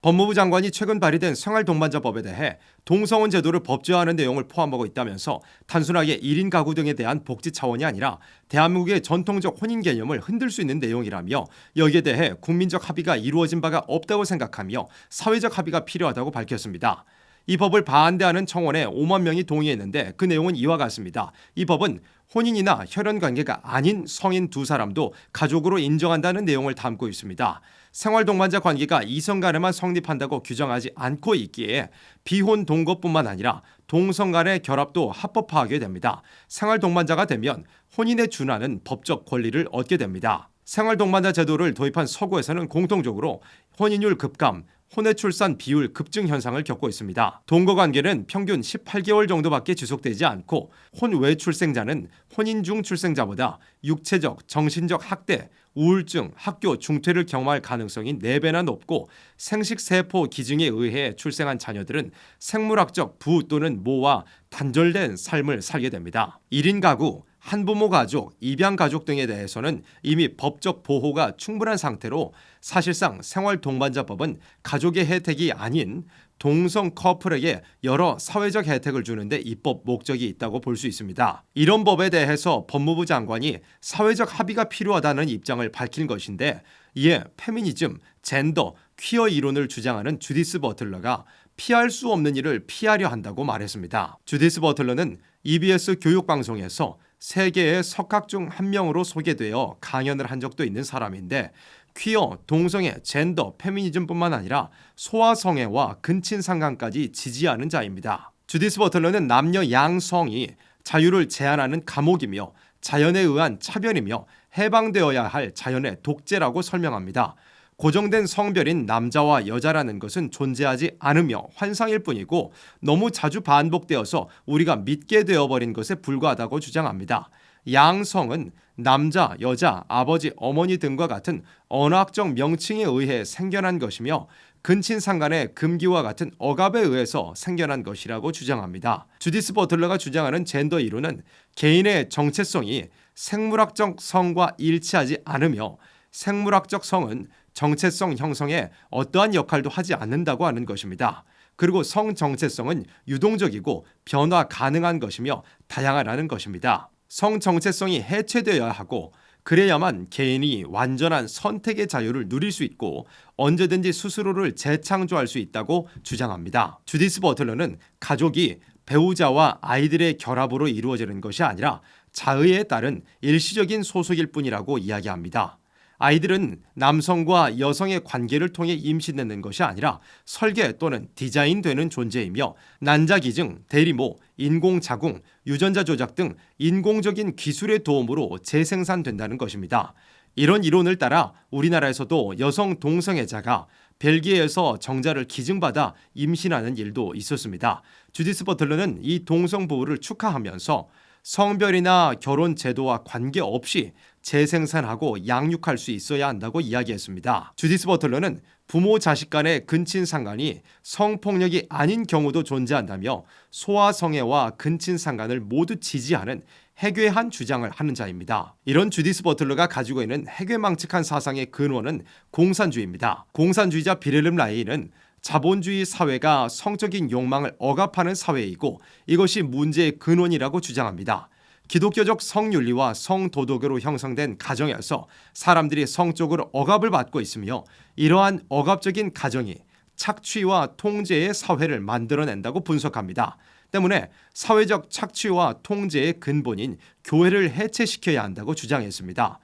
법무부 장관이 최근 발의된 생활동반자법에 대해 동성혼 제도를 법제화하는 내용을 포함하고 있다면서 단순하게 1인 가구 등에 대한 복지 차원이 아니라 대한민국의 전통적 혼인 개념을 흔들 수 있는 내용이라며 여기에 대해 국민적 합의가 이루어진 바가 없다고 생각하며 사회적 합의가 필요하다고 밝혔습니다. 이 법을 반대하는 청원에 5만 명이 동의했는데 그 내용은 이와 같습니다. 이 법은 혼인이나 혈연관계가 아닌 성인 두 사람도 가족으로 인정한다는 내용을 담고 있습니다. 생활동반자 관계가 이성 간에만 성립한다고 규정하지 않고 있기에 비혼 동거뿐만 아니라 동성 간의 결합도 합법화하게 됩니다. 생활동반자가 되면 혼인에 준하는 법적 권리를 얻게 됩니다. 생활동반자 제도를 도입한 서구에서는 공통적으로 혼인율 급감, 혼외 출산 비율 급증 현상을 겪고 있습니다. 동거관계는 평균 18개월 정도밖에 지속되지 않고 혼외 출생자는 혼인 중 출생자보다 육체적, 정신적 학대, 우울증, 학교 중퇴를 경험할 가능성이 4배나 높고 생식세포 기증에 의해 출생한 자녀들은 생물학적 부 또는 모와 단절된 삶을 살게 됩니다. 1인 가구, 한부모 가족, 입양 가족 등에 대해서는 이미 법적 보호가 충분한 상태로 사실상 생활동반자법은 가족의 혜택이 아닌 동성 커플에게 여러 사회적 혜택을 주는데 입법 목적이 있다고 볼 수 있습니다. 이런 법에 대해서 법무부 장관이 사회적 합의가 필요하다는 입장을 밝힌 것인데 이에 페미니즘, 젠더, 퀴어 이론을 주장하는 주디스 버틀러가 피할 수 없는 일을 피하려 한다고 말했습니다. 주디스 버틀러는 EBS 교육방송에서 세계의 석학 중 한 명으로 소개되어 강연을 한 적도 있는 사람인데 퀴어, 동성애, 젠더, 페미니즘뿐만 아니라 소아성애와 근친상간까지 지지하는 자입니다. 주디스 버틀러는 남녀 양성이 자유를 제한하는 감옥이며 자연에 의한 차별이며 해방되어야 할 자연의 독재라고 설명합니다. 고정된 성별인 남자와 여자라는 것은 존재하지 않으며 환상일 뿐이고 너무 자주 반복되어서 우리가 믿게 되어버린 것에 불과하다고 주장합니다. 양성은 남자, 여자, 아버지, 어머니 등과 같은 언어학적 명칭에 의해 생겨난 것이며 근친상간의 금기와 같은 억압에 의해서 생겨난 것이라고 주장합니다. 주디스 버틀러가 주장하는 젠더 이론은 개인의 정체성이 생물학적 성과 일치하지 않으며 생물학적 성은 정체성 형성에 어떠한 역할도 하지 않는다고 하는 것입니다. 그리고 성 정체성은 유동적이고 변화 가능한 것이며 다양하다는 것입니다. 성 정체성이 해체되어야 하고 그래야만 개인이 완전한 선택의 자유를 누릴 수 있고 언제든지 스스로를 재창조할 수 있다고 주장합니다. 주디스 버틀러는 가족이 배우자와 아이들의 결합으로 이루어지는 것이 아니라 자의에 따른 일시적인 소속일 뿐이라고 이야기합니다. 아이들은 남성과 여성의 관계를 통해 임신되는 것이 아니라 설계 또는 디자인되는 존재이며 난자기증, 대리모, 인공자궁, 유전자 조작 등 인공적인 기술의 도움으로 재생산된다는 것입니다. 이런 이론을 따라 우리나라에서도 여성 동성애자가 벨기에에서 정자를 기증받아 임신하는 일도 있었습니다. 주디스 버틀러는 이 동성 부부를 축하하면서 성별이나 결혼 제도와 관계없이 재생산하고 양육할 수 있어야 한다고 이야기했습니다. 주디스 버틀러는 부모 자식 간의 근친상간이 성폭력이 아닌 경우도 존재한다며 소아성애와 근친상간을 모두 지지하는 해괴한 주장을 하는 자입니다. 이런 주디스 버틀러가 가지고 있는 해괴망측한 사상의 근원은 공산주의입니다. 공산주의자 비렐름 라이는 자본주의 사회가 성적인 욕망을 억압하는 사회이고 이것이 문제의 근원이라고 주장합니다. 기독교적 성윤리와 성도덕으로 형성된 가정에서 사람들이 성적으로 억압을 받고 있으며 이러한 억압적인 가정이 착취와 통제의 사회를 만들어낸다고 분석합니다. 때문에 사회적 착취와 통제의 근본인 교회를 해체시켜야 한다고 주장했습니다.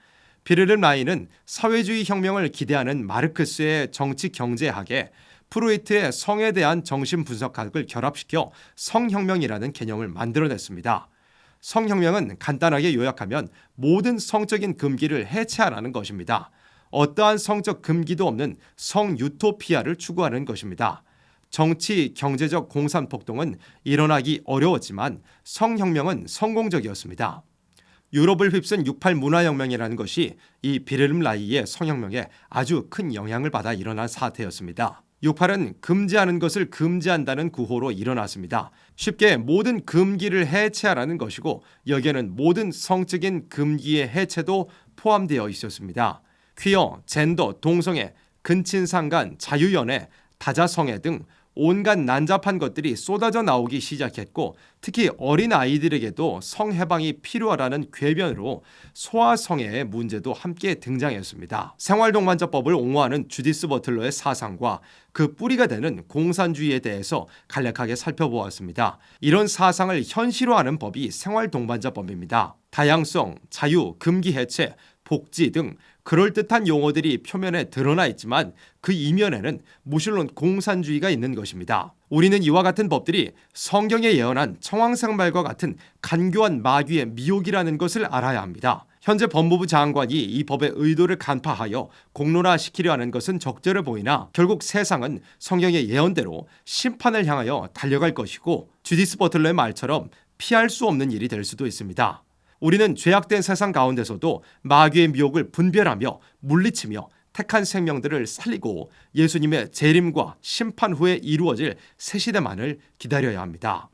비르름 라인은 사회주의 혁명을 기대하는 마르크스의 정치경제학에 프로이트의 성에 대한 정신분석학을 결합시켜 성혁명이라는 개념을 만들어냈습니다. 성혁명은 간단하게 요약하면 모든 성적인 금기를 해체하라는 것입니다. 어떠한 성적 금기도 없는 성유토피아를 추구하는 것입니다. 정치, 경제적 공산폭동은 일어나기 어려웠지만 성혁명은 성공적이었습니다. 유럽을 휩쓴 68 문화혁명이라는 것이 이 비르름 라이의 성혁명에 아주 큰 영향을 받아 일어난 사태였습니다. 68은 금지하는 것을 금지한다는 구호로 일어났습니다. 쉽게 모든 금기를 해체하라는 것이고 여기에는 모든 성적인 금기의 해체도 포함되어 있었습니다. 퀴어, 젠더, 동성애, 근친상간, 자유연애, 다자성애 등 온갖 난잡한 것들이 쏟아져 나오기 시작했고, 특히 어린 아이들에게도 성해방이 필요하다는 궤변으로 소아성애의 문제도 함께 등장했습니다. 생활동반자법을 옹호하는 주디스 버틀러의 사상과 그 뿌리가 되는 공산주의에 대해서 간략하게 살펴보았습니다. 이런 사상을 현실화하는 법이 생활동반자법입니다. 다양성, 자유, 금기 해체, 복지 등 그럴듯한 용어들이 표면에 드러나 있지만 그 이면에는 무실론 공산주의가 있는 것입니다. 우리는 이와 같은 법들이 성경에 예언한 청왕생말과 같은 간교한 마귀의 미혹이라는 것을 알아야 합니다. 현재 법무부 장관이 이 법의 의도를 간파하여 공론화시키려 하는 것은 적절해 보이나 결국 세상은 성경의 예언대로 심판을 향하여 달려갈 것이고, 주디스 버틀러의 말처럼 피할 수 없는 일이 될 수도 있습니다. 우리는 죄악된 세상 가운데서도 마귀의 미혹을 분별하며 물리치며 택한 생명들을 살리고 예수님의 재림과 심판 후에 이루어질 새 시대만을 기다려야 합니다.